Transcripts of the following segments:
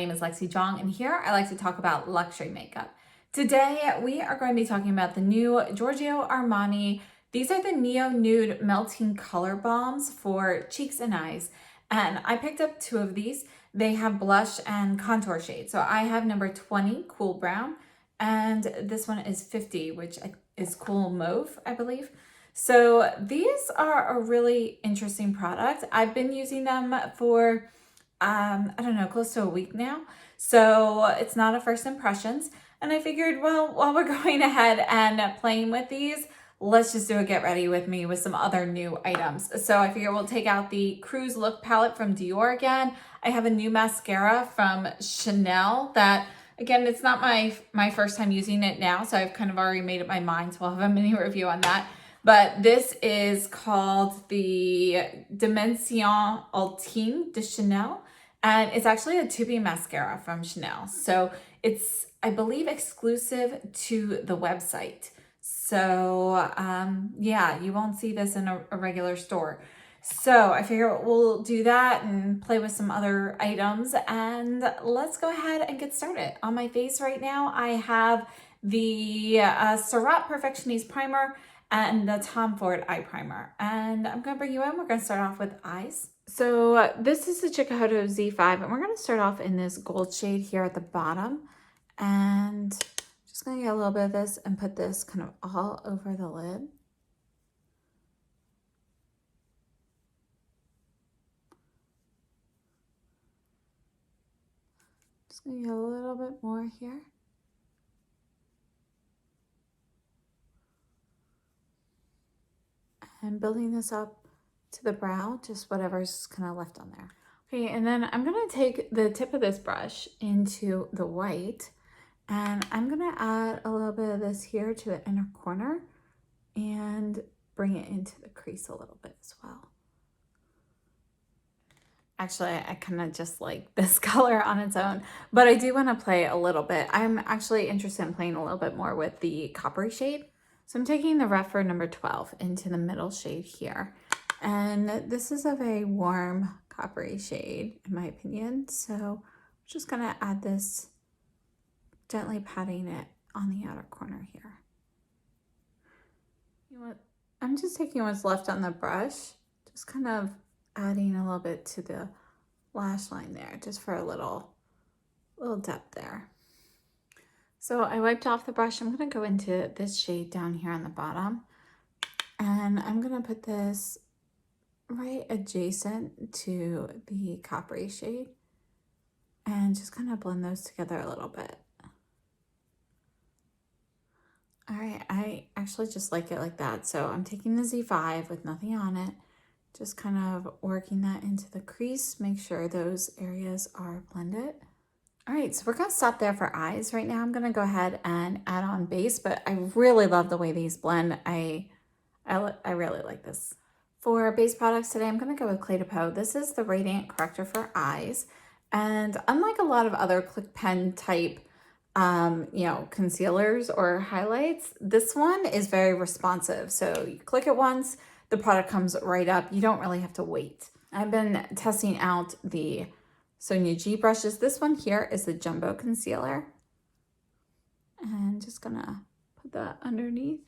name is Lexi Jong, and here I like to talk about luxury makeup. Today, we are going to be talking about the new Giorgio Armani. These are the Neo Nude Melting Color Balms for cheeks and eyes. And I picked up two of these. They have blush and contour shades. So I have number 20, Cool Brown, and this one is 50, which is Cool Mauve, I believe. So these are a really interesting product. I've been using them for I don't know, close to a week now. So it's not a first impressions. And I figured, well, while we're going ahead and playing with these, let's just do a get ready with me with some other new items. So I figure we'll take out the Cruise Look palette from Dior again. I have a new mascara from Chanel that, again, it's not my first time using it now, so I've kind of already made up my mind, so we'll have a mini review on that. But this is called the Dimension Ultime de Chanel. And it's actually a tubing mascara from Chanel. So it's, I believe, exclusive to the website. So yeah, you won't see this in a regular store. So I figure we'll do that and play with some other items. And let's go ahead and get started. On my face right now, I have the Surratt Perfectionist Primer and the Tom Ford Eye Primer. And I'm going to bring you in. We're going to start off with eyes. So this is the Chikuhodo Z5, and we're going to start off in this gold shade here at the bottom. And just going to get a little bit of this and put this kind of all over the lid. Just going to get a little bit more here. And building this up to the brow, just whatever's kind of left on there. Okay, and then I'm gonna take the tip of this brush into the white, and I'm gonna add a little bit of this here to the inner corner and bring it into the crease a little bit as well. Actually, I kind of just like this color on its own, but I do want to play a little bit. I'm actually interested in playing a little bit more with the coppery shade. So I'm taking the Rephr number 12 into the middle shade here. And this is a very warm coppery shade, in my opinion. So I'm just going to add this, gently patting it on the outer corner here. You know what? I'm just taking what's left on the brush, just kind of adding a little bit to the lash line there, just for a little depth there. So I wiped off the brush. I'm going to go into this shade down here on the bottom. And I'm going to put this right adjacent to the coppery shade. And just kind of blend those together a little bit. All right, I actually just like it like that. So I'm taking the Z5 with nothing on it. Just kind of working that into the crease. Make sure those areas are blended. All right, so we're gonna stop there for eyes. Right now I'm gonna go ahead and add on base, but I really love the way these blend. I really like this. For base products today, I'm gonna go with Cle de Peau. This is the Radiant Corrector for eyes. And unlike a lot of other click pen type, concealers or highlights, this one is very responsive. So you click it once, the product comes right up. You don't really have to wait. I've been testing out the Sonia G brushes. This one here is the Jumbo Concealer. And just gonna put that underneath.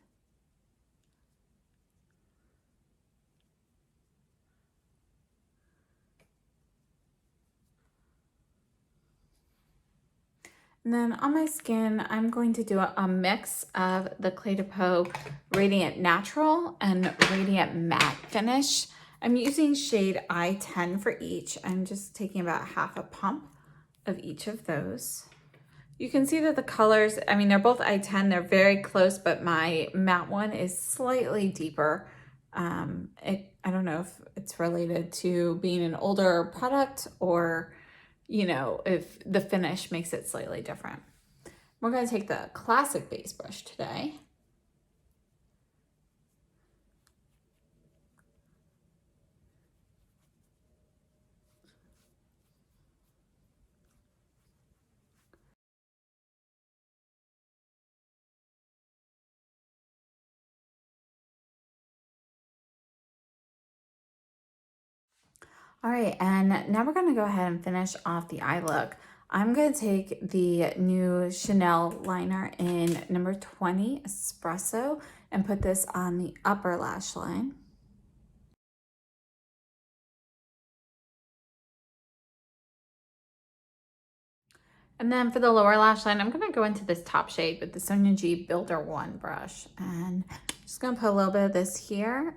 And then on my skin, I'm going to do a mix of the Cle de Peau Radiant Natural and Radiant Matte finish. I'm using shade I-10 for each. I'm just taking about half a pump of each of those. You can see that the colors, I mean, they're both I-10, they're very close, but my matte one is slightly deeper. I don't know if it's related to being an older product or, you know, if the finish makes it slightly different. We're going to take the classic base brush today. All right, and now we're gonna go ahead and finish off the eye look. I'm going to take the new Chanel liner in number 20 Espresso and put this on the upper lash line. And then for the lower lash line, I'm going to go into this top shade with the Sonia G Builder 1 brush. And I'm just going to put a little bit of this here.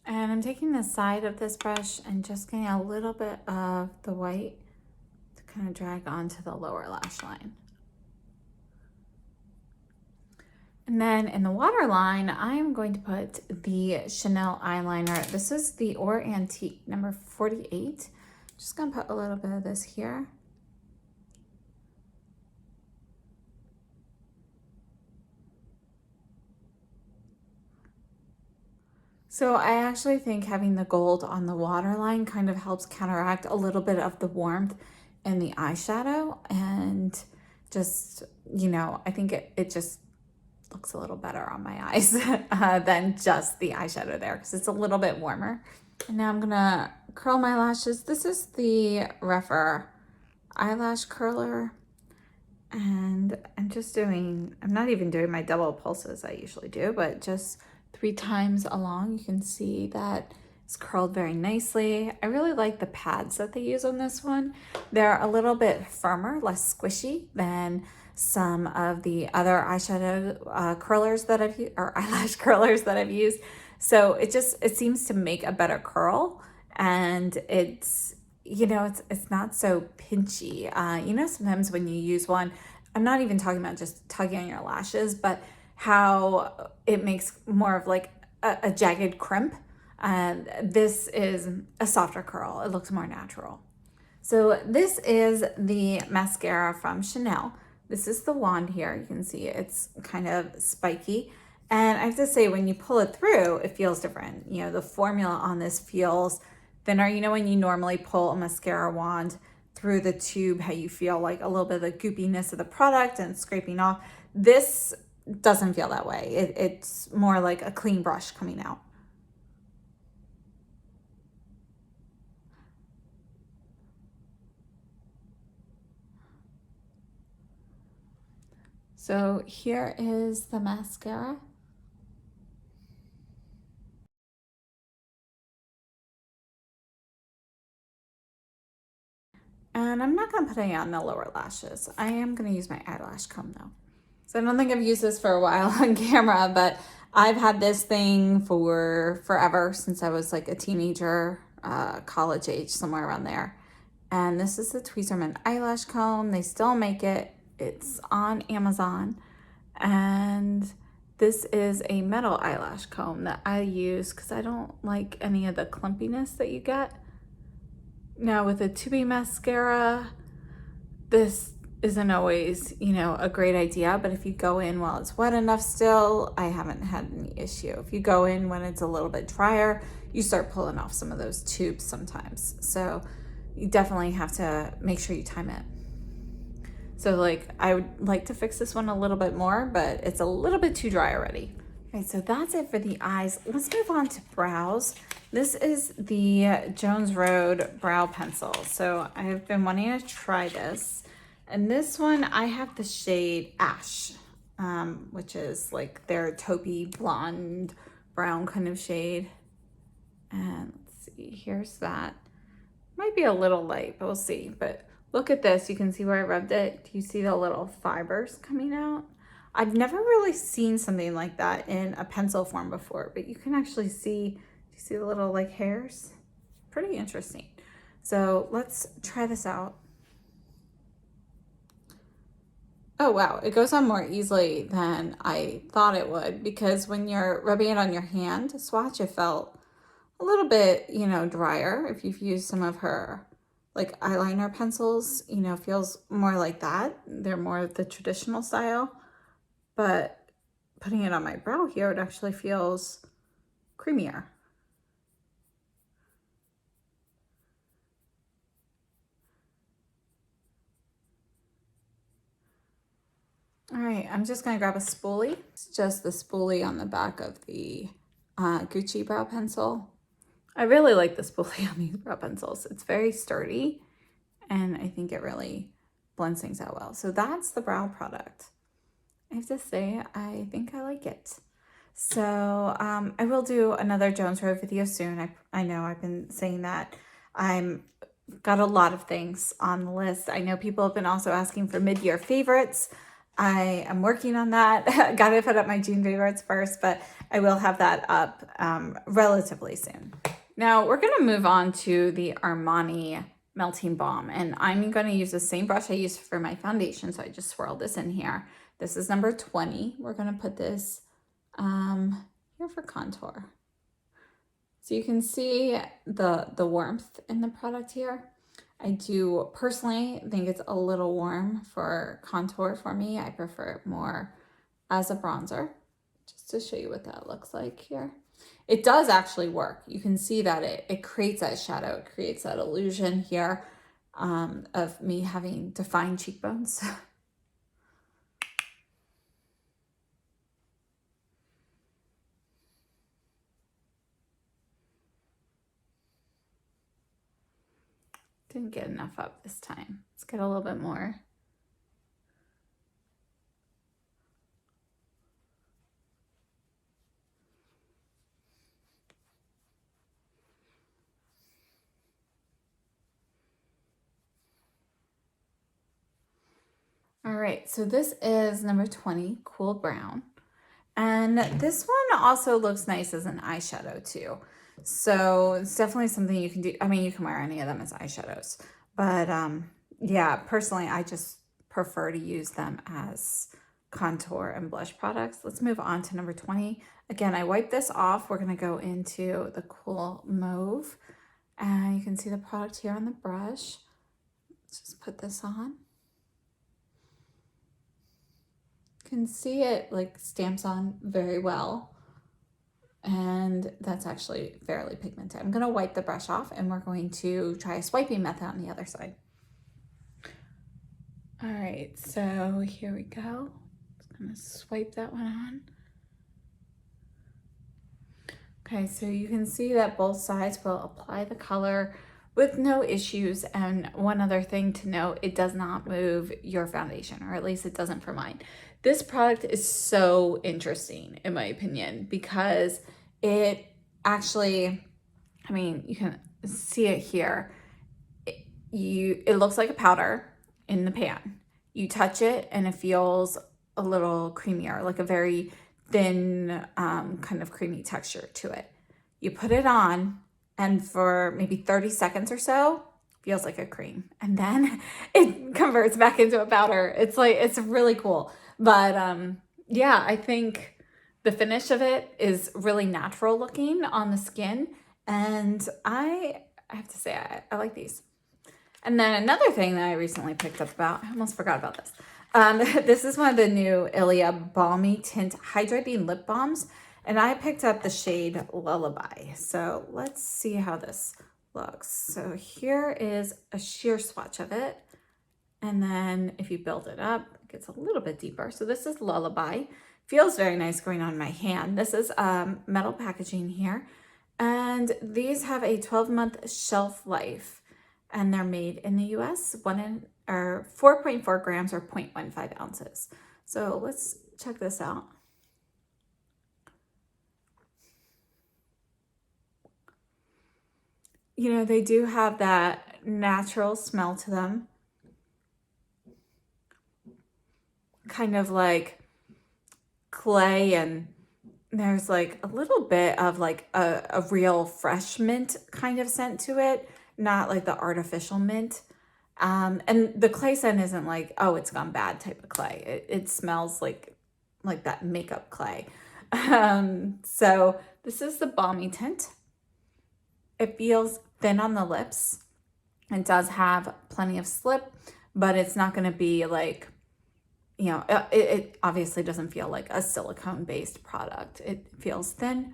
And I'm taking the side of this brush and just getting a little bit of the white to kind of drag onto the lower lash line. And then in the waterline, I'm going to put the Chanel eyeliner. This is the Or Antique number 48. Just gonna put a little bit of this here. So I actually think having the gold on the waterline kind of helps counteract a little bit of the warmth in the eyeshadow, and just, you know, I think it just looks a little better on my eyes than just the eyeshadow there, because it's a little bit warmer. And now I'm gonna curl my lashes. This is the Rephr eyelash curler, and I'm not even doing my double pulses I usually do, but just 3 times along. You can see that it's curled very nicely. I really like the pads that they use on this one. They're a little bit firmer, less squishy than some of the other eyeshadow curlers that I've used, or eyelash curlers that I've used. So it seems to make a better curl, and it's, you know, it's not so pinchy. You know, sometimes when you use one, I'm not even talking about just tugging on your lashes, but how it makes more of like a jagged crimp. And this is a softer curl. It looks more natural. So this is the mascara from Chanel. This is the wand here. You can see it's kind of spiky. And I have to say, when you pull it through, it feels different. You know, the formula on this feels thinner. You know, when you normally pull a mascara wand through the tube, how you feel like a little bit of the goopiness of the product and scraping off. This doesn't feel that way. It's more like a clean brush coming out. So here is the mascara. And I'm not gonna put any on the lower lashes. I am gonna use my eyelash comb though. So I don't think I've used this for a while on camera, but I've had this thing for forever, since I was like a teenager, college age, somewhere around there. And this is the Tweezerman eyelash comb. They still make it. It's on Amazon. And this is a metal eyelash comb that I use because I don't like any of the clumpiness that you get. Now with a tubing mascara, this isn't always, you know, a great idea, but if you go in while it's wet enough still, I haven't had any issue. If you go in when it's a little bit drier, you start pulling off some of those tubes sometimes. So you definitely have to make sure you time it. So like, I would like to fix this one a little bit more, but it's a little bit too dry already. Okay, so that's it for the eyes. Let's move on to brows. This is the Jones Road brow pencil. So I've been wanting to try this. And this one, I have the shade Ash, which is like their taupey blonde brown kind of shade. And let's see, here's that. Might be a little light, but we'll see. But look at this. You can see where I rubbed it. Do you see the little fibers coming out? I've never really seen something like that in a pencil form before, but you can actually see, do you see the little like hairs? Pretty interesting. So let's try this out. Oh wow, it goes on more easily than I thought it would, because when you're rubbing it on your hand swatch, it felt a little bit, you know, drier. If you've used some of her like eyeliner pencils, you know, feels more like that. They're more the traditional style. But putting it on my brow here, it actually feels creamier. All right, I'm just gonna grab a spoolie. It's just the spoolie on the back of the Gucci brow pencil. I really like the spoolie on these brow pencils. It's very sturdy, and I think it really blends things out well. So that's the brow product. I have to say, I think I like it. So I will do another Jones Road video soon. I know I've been saying that. I'm got a lot of things on the list. I know people have been also asking for mid-year favorites. I am working on that. Got to put up my June favorites first, but I will have that up relatively soon. Now we're going to move on to the Armani Melting Balm, and I'm going to use the same brush I used for my foundation. So I just swirled this in here. This is number 20. We're going to put this here for contour. So you can see the warmth in the product here. I do personally think it's a little warm for contour for me. I prefer it more as a bronzer, just to show you what that looks like here. It does actually work. You can see that it creates that shadow. It creates that illusion here of me having defined cheekbones. Didn't get enough up this time. Let's get a little bit more. All right, so this is number 20, Cool Brown. And this one also looks nice as an eyeshadow too. So it's definitely something you can do. I mean, you can wear any of them as eyeshadows, but yeah, personally, I just prefer to use them as contour and blush products. Let's move on to number 20. Again, I wiped this off. We're gonna go into the Cool Mauve, and you can see the product here on the brush. Let's just put this on. You can see it like stamps on very well. And that's actually fairly pigmented. I'm going to wipe the brush off, and we're going to try a swiping method on the other side. All right, so here we go. Just going to swipe that one on. Okay, so you can see that both sides will apply the color with no issues. And one other thing to note, it does not move your foundation, or at least it doesn't for mine. This product is so interesting, in my opinion, because it actually, I mean, you can see it here. It looks like a powder in the pan. You touch it and it feels a little creamier, like a very thin kind of creamy texture to it. You put it on, and for maybe 30 seconds or so, feels like a cream. And then it converts back into a powder. It's like, it's really cool. But yeah, I think the finish of it is really natural looking on the skin. And I have to say, I like these. And then another thing that I recently picked up about, I almost forgot about this. This is one of the new Ilia Balmy Tint Hydrating Lip Balms. And I picked up the shade Lullaby. So let's see how this looks. So here is a sheer swatch of it. And then if you build it up, it gets a little bit deeper. So this is Lullaby. Feels very nice going on my hand. This is metal packaging here. And these have a 12-month shelf life. And they're made in the US, 4.4 grams or 0.15 ounces. So let's check this out. You know, they do have that natural smell to them. Kind of like clay, and there's like a little bit of like a real fresh mint kind of scent to it, not like the artificial mint. And the clay scent isn't like, oh, it's gone bad type of clay. It smells like that makeup clay. So this is the balmy tint. It feels thin on the lips. It does have plenty of slip, but it's not going to be like, you know, it obviously doesn't feel like a silicone-based product. It feels thin,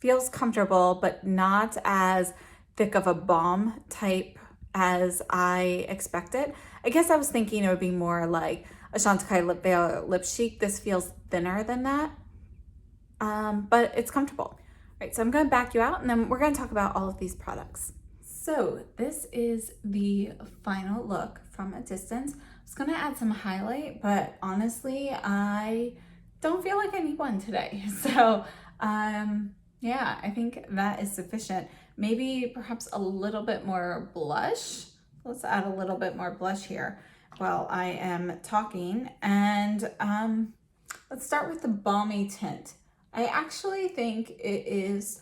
feels comfortable, but not as thick of a balm type as I expected. I guess I was thinking it would be more like a Chantecaille Lip Veil Lip Chic. This feels thinner than that. but it's comfortable. All right, so I'm gonna back you out and then we're gonna talk about all of these products. So this is the final look from a distance. I was gonna add some highlight, but honestly, I don't feel like I need one today. So yeah, I think that is sufficient. Maybe perhaps a little bit more blush. Let's add a little bit more blush here while I am talking. And let's start with the balmy tint. I actually think it is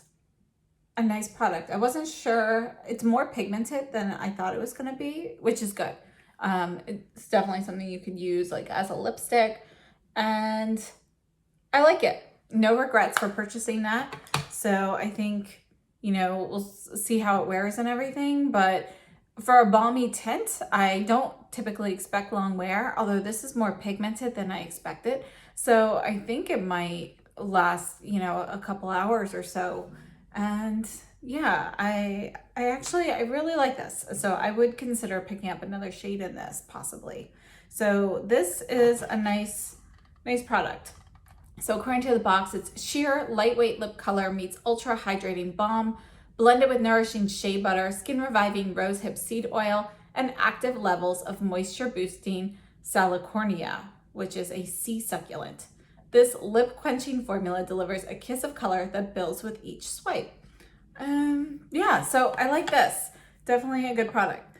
a nice product. I wasn't sure. It's more pigmented than I thought it was going to be, which is good. It's definitely something you could use like as a lipstick, and I like it. No regrets for purchasing that. So I think, you know, we'll see how it wears and everything, but for a balmy tint, I don't typically expect long wear, although this is more pigmented than I expected. So I think it might last, you know, a couple hours or so. And yeah, I really like this. So I would consider picking up another shade in this possibly. So this is a nice product. So according to the box, it's sheer lightweight lip color meets ultra hydrating balm, blended with nourishing shea butter, skin reviving rosehip seed oil, and active levels of moisture boosting salicornia, which is a sea succulent. This lip quenching formula delivers a kiss of color that builds with each swipe. Yeah, so I like this. Definitely a good product.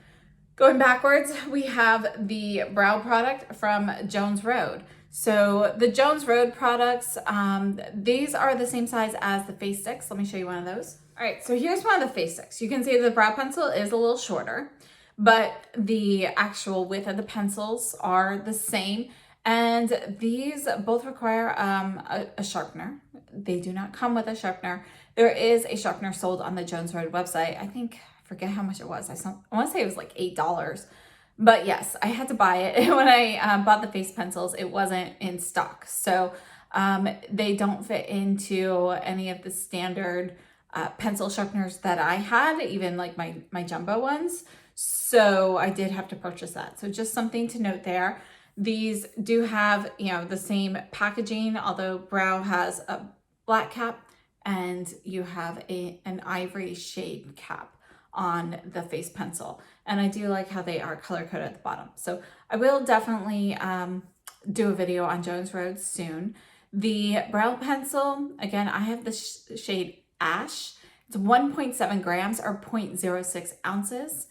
Going backwards, we have the brow product from Jones Road. So the Jones Road products, these are the same size as the face sticks. Let me show you one of those. All right, so here's one of the face sticks. You can see the brow pencil is a little shorter, but the actual width of the pencils are the same. And these both require a sharpener. They do not come with a sharpener. There is a sharpener sold on the Jones Road website. I forget how much it was. I want to say it was like $8. But yes, I had to buy it. When I bought the face pencils, it wasn't in stock. So they don't fit into any of the standard pencil sharpeners that I had, even like my jumbo ones. So I did have to purchase that. So just something to note there. These do have, you know, the same packaging, although brow has a black cap and you have an ivory shade cap on the face pencil. And I do like how they are color coded at the bottom. So I will definitely do a video on Jones Road soon. The brow pencil, again, I have the shade Ash. It's 1.7 grams or 0.06 ounces.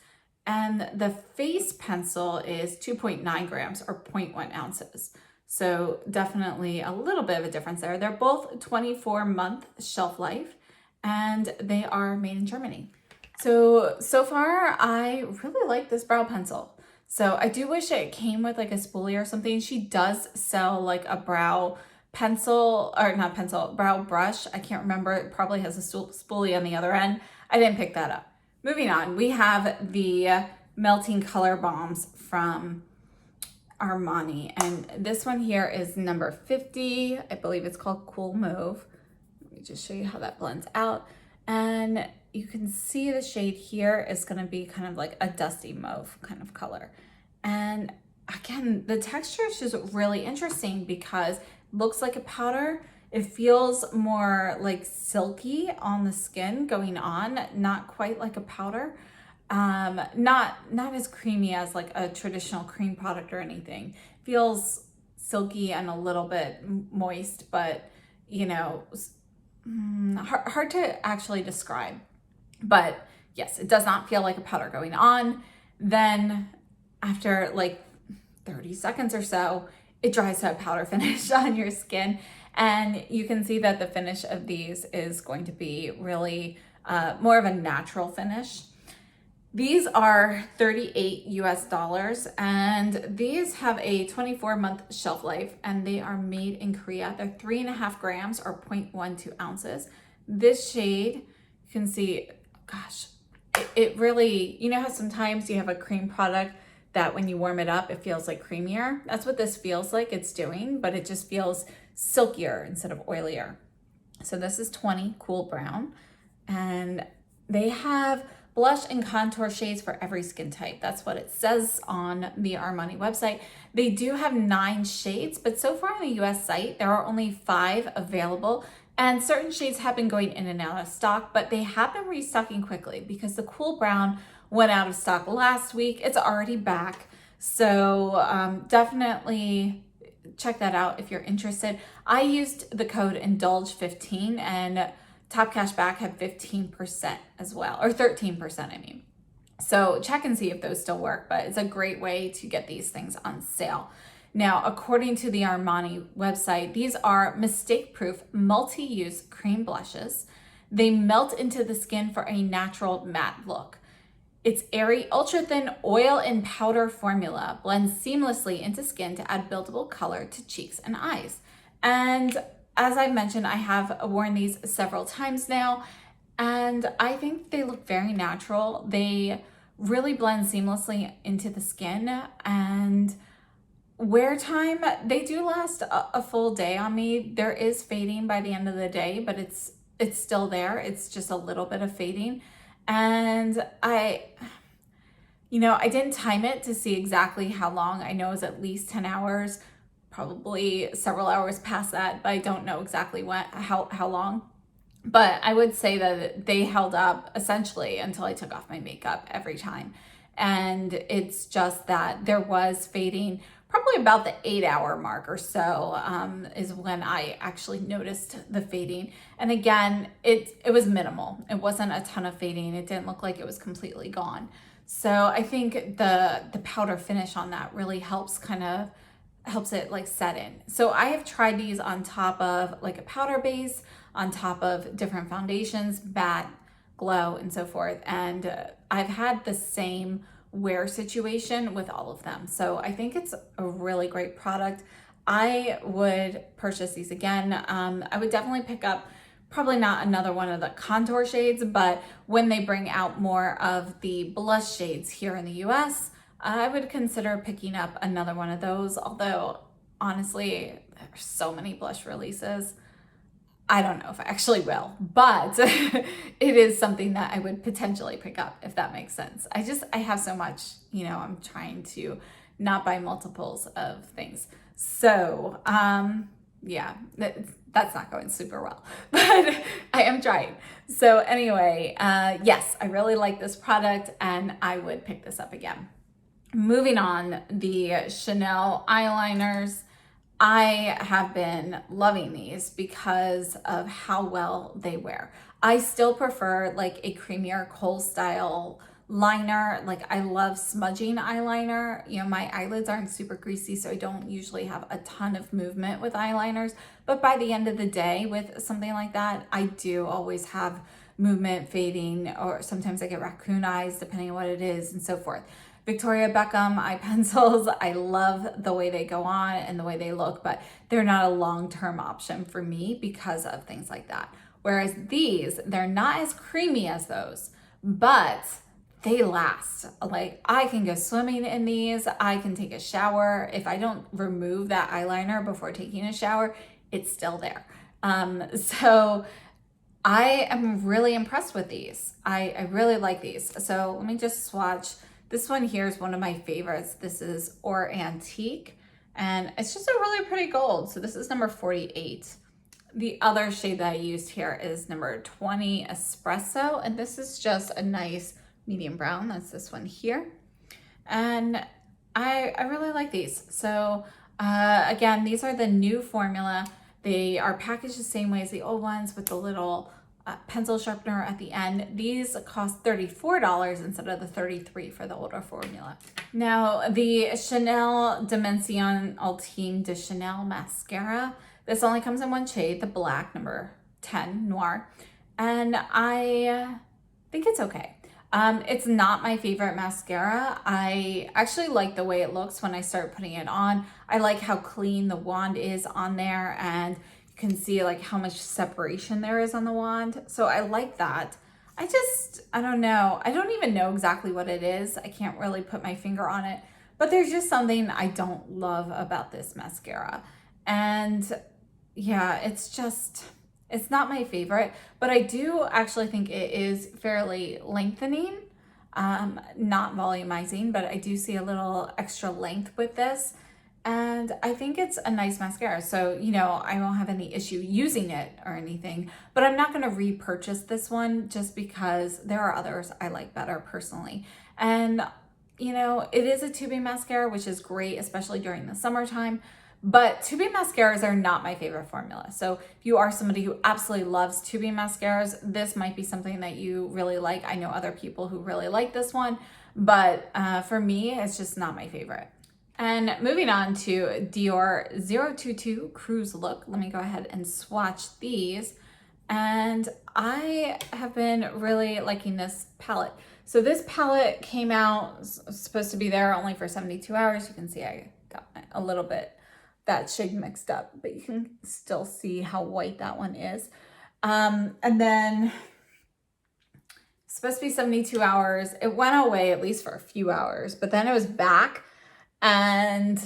And the face pencil is 2.9 grams or 0.1 ounces. So definitely a little bit of a difference there. They're both 24-month shelf life and they are made in Germany. So far, I really like this brow pencil. So I do wish it came with like a spoolie or something. She does sell like a brow pencil, or not pencil, brow brush. I can't remember. It probably has a spoolie on the other end. I didn't pick that up. Moving on, we have the melting color balms from Armani. And this one here is number 50. I believe it's called Cool Mauve. Let me just show you how that blends out. And you can see the shade here is going to be kind of like a dusty mauve kind of color. And again, the texture is just really interesting because it looks like a powder. It feels more like silky on the skin going on, not quite like a powder. Not as creamy as like a traditional cream product or anything. Feels silky and a little bit moist, but you know, hard to actually describe. But yes, it does not feel like a powder going on. Then after like 30 seconds or so, it dries to a powder finish on your skin. And you can see that the finish of these is going to be really more of a natural finish. These are $38 US, and these have a 24-month shelf life, and they are made in Korea. They're 3.5 grams or 0.12 ounces. This shade, you can see, gosh, it really, you know how sometimes you have a cream product that when you warm it up, it feels like creamier? That's what this feels like it's doing, but it just feels silkier instead of oilier. So this is 20 Cool Brown, and they have blush and contour shades for every skin type. That's what it says on the Armani website. They do have 9 shades, but so far on the US site, there are only 5 available, And certain shades have been going in and out of stock, but they have been restocking quickly because the Cool Brown went out of stock last week. It's already back. So definitely check that out if you're interested. I used the code INDULGE15 and Top Cashback had 15% as well, or 13%, I mean. So check and see if those still work, but it's a great way to get these things on sale. Now, according to the Armani website, these are mistake-proof multi-use cream blushes. They melt into the skin for a natural matte look. Its airy, ultra-thin oil and powder formula blends seamlessly into skin to add buildable color to cheeks and eyes. And as I mentioned, I have worn these several times now, and I think they look very natural. They really blend seamlessly into the skin, and wear time, they do last a full day on me. There is fading by the end of the day, but it's still there. It's just a little bit of fading. And I didn't time it to see exactly how long. I know it was at least 10 hours, probably several hours past that, but I don't know exactly how long. But I would say that they held up essentially until I took off my makeup every time. And it's just that there was fading probably about the 8-hour mark or so is when I actually noticed the fading. And again, it was minimal. It wasn't a ton of fading. It didn't look like it was completely gone. So I think the powder finish on that really helps it like set in. So I have tried these on top of like a powder base, on top of different foundations, matte, glow, and so forth. And I've had the same wear situation with all of them. So I think it's a really great product. I would purchase these again. I would definitely pick up probably not another one of the contour shades, but when they bring out more of the blush shades here in the US, I would consider picking up another one of those. Although honestly, there's so many blush releases. I don't know if I actually will, but it is something that I would potentially pick up, if that makes sense. I have so much, I'm trying to not buy multiples of things. So, yeah, that's not going super well, but I am trying. So anyway, yes, I really like this product and I would pick this up again. Moving on, the Chanel eyeliners. I have been loving these because of how well they wear. I still prefer like a creamier kohl style liner. Like I love smudging eyeliner. My eyelids aren't super greasy, so I don't usually have a ton of movement with eyeliners. But by the end of the day with something like that, I do always have movement fading, or sometimes I get raccoon eyes depending on what it is and so forth. Victoria Beckham eye pencils, I love the way they go on and the way they look, but they're not a long-term option for me because of things like that. Whereas these, they're not as creamy as those, but they last. Like I can go swimming in these, I can take a shower. If I don't remove that eyeliner before taking a shower, it's still there. So I am really impressed with these. I really like these. So let me just swatch. This one here is one of my favorites. This is Or Antique, and it's just a really pretty gold. So this is number 48. The other shade that I used here is number 20 Espresso, and this is just a nice medium brown. That's this one here. And I really like these. So again, these are the new formula. They are packaged the same way as the old ones with the little pencil sharpener at the end. These cost $34 instead of the $33 for the older formula. Now the Chanel Dimension Ultime de Chanel mascara. This only comes in one shade, the black, number 10 Noir, and I think it's okay. It's not my favorite mascara. I actually like the way it looks when I start putting it on. I like how clean the wand is on there, and can see like how much separation there is on the wand. So I like that. I don't know. I don't even know exactly what it is. I can't really put my finger on it, but there's just something I don't love about this mascara. And yeah, it's not my favorite, but I do actually think it is fairly lengthening, not volumizing, but I do see a little extra length with this. And I think it's a nice mascara. So, you know, I won't have any issue using it or anything, but I'm not going to repurchase this one just because there are others I like better personally. And, you know, it is a tubing mascara, which is great, especially during the summertime. But tubing mascaras are not my favorite formula. So if you are somebody who absolutely loves tubing mascaras, this might be something that you really like. I know other people who really like this one, but for me, it's just not my favorite. And moving on to Dior 022 Cruise Look. Let me go ahead and swatch these. And I have been really liking this palette. So this palette came out, supposed to be there only for 72 hours. You can see I got a little bit that shade mixed up, but you can still see how white that one is. And then supposed to be 72 hours. It went away at least for a few hours, but then it was back. And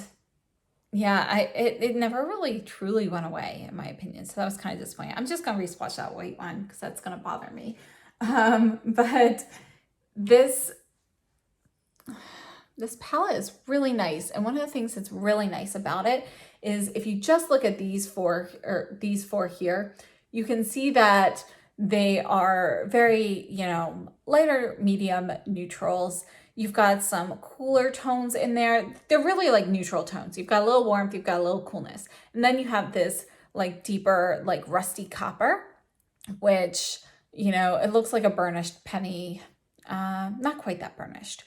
yeah, it never really truly went away in my opinion. So that was kind of disappointing. I'm just going to re-swatch that white one because that's going to bother me. But this palette is really nice. And one of the things that's really nice about it is if you just look at these four here, you can see that they are very, you know, lighter, medium neutrals. You've got some cooler tones in there. They're really like neutral tones. You've got a little warmth, you've got a little coolness. And then you have this like deeper, like rusty copper, which, you know, it looks like a burnished penny. Not quite that burnished.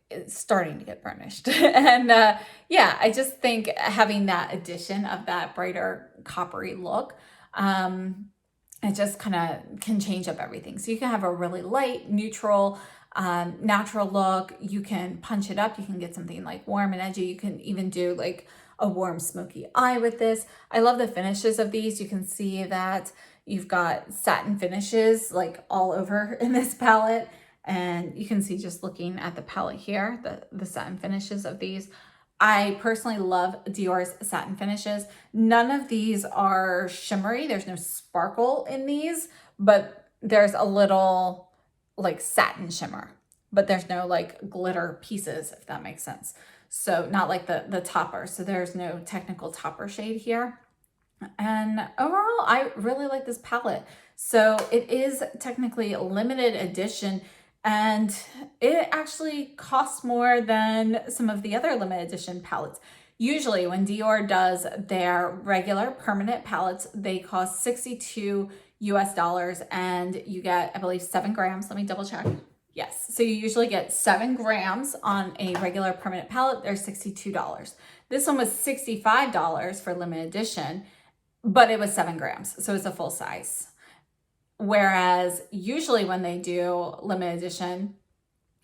It's starting to get burnished. And yeah, I just think having that addition of that brighter coppery look, it just kind of can change up everything. So you can have a really light, neutral, natural look. You can punch it up. You can get something like warm and edgy. You can even do like a warm smoky eye with this. I love the finishes of these. You can see that you've got satin finishes like all over in this palette. And you can see just looking at the palette here, the satin finishes of these. I personally love Dior's satin finishes. None of these are shimmery. There's no sparkle in these, but there's a little like satin shimmer, but there's no like glitter pieces, if that makes sense. So not like the topper. So there's no technical topper shade here. And overall, I really like this palette. So it is technically a limited edition, and it actually costs more than some of the other limited edition palettes. Usually when Dior does their regular permanent palettes, they cost $62 US, and you get, I believe, 7 grams. Let me double check. Yes, so you usually get 7 grams on a regular permanent palette. They're $62. This one was $65 for limited edition, but it was 7 grams, so it's a full size. Whereas usually when they do limited edition,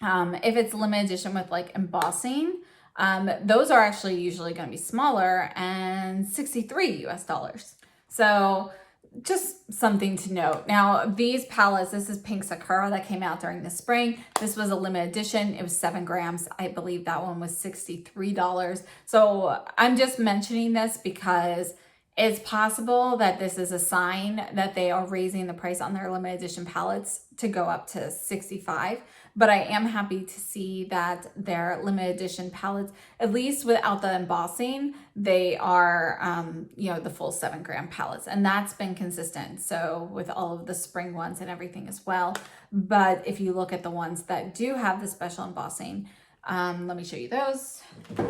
if it's limited edition with like embossing, those are actually usually going to be smaller and $63 US. So just something to note. Now these palettes, this is Pink Sakura that came out during the spring. This was a limited edition. It was 7 grams. I believe that one was $63. So I'm just mentioning this because it's possible that this is a sign that they are raising the price on their limited edition palettes to go up to $65. But I am happy to see that their limited edition palettes, at least without the embossing, they are, you know, the full 7 gram palettes. And that's been consistent. So with all of the spring ones and everything as well. But if you look at the ones that do have the special embossing, let me show you those.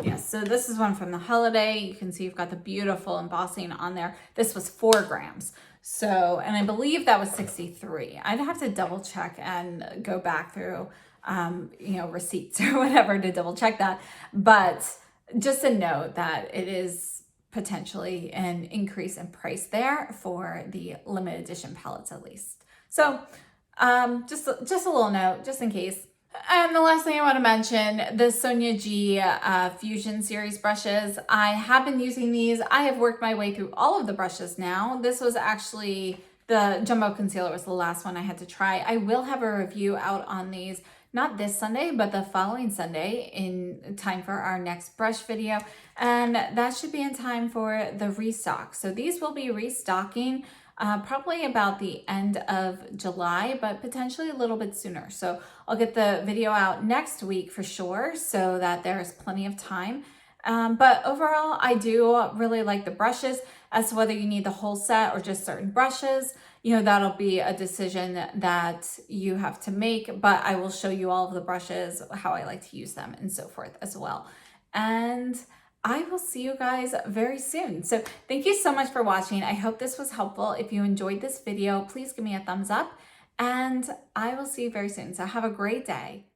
Yes, so this is one from the holiday. You can see you've got the beautiful embossing on there. This was 4 grams. So, and I believe that was 63. I'd have to double check and go back through, you know, receipts or whatever to double check that. But just a note that it is potentially an increase in price there for the limited edition palettes at least. So, just a little note, just in case. And the last thing I want to mention, the Sonia G Fusion Series brushes. I have been using these. I have worked my way through all of the brushes now. This was actually, the Jumbo Concealer was the last one I had to try. I will have a review out on these, not this Sunday, but the following Sunday in time for our next brush video. And that should be in time for the restock. So these will be restocking probably about the end of July, but potentially a little bit sooner. So I'll get the video out next week for sure, so that there's plenty of time. But overall, I do really like the brushes. As to whether you need the whole set or just certain brushes, you know, that'll be a decision that you have to make, but I will show you all of the brushes, how I like to use them and so forth as well. And I will see you guys very soon. So thank you so much for watching. I hope this was helpful. If you enjoyed this video, please give me a thumbs up and I will see you very soon. So have a great day.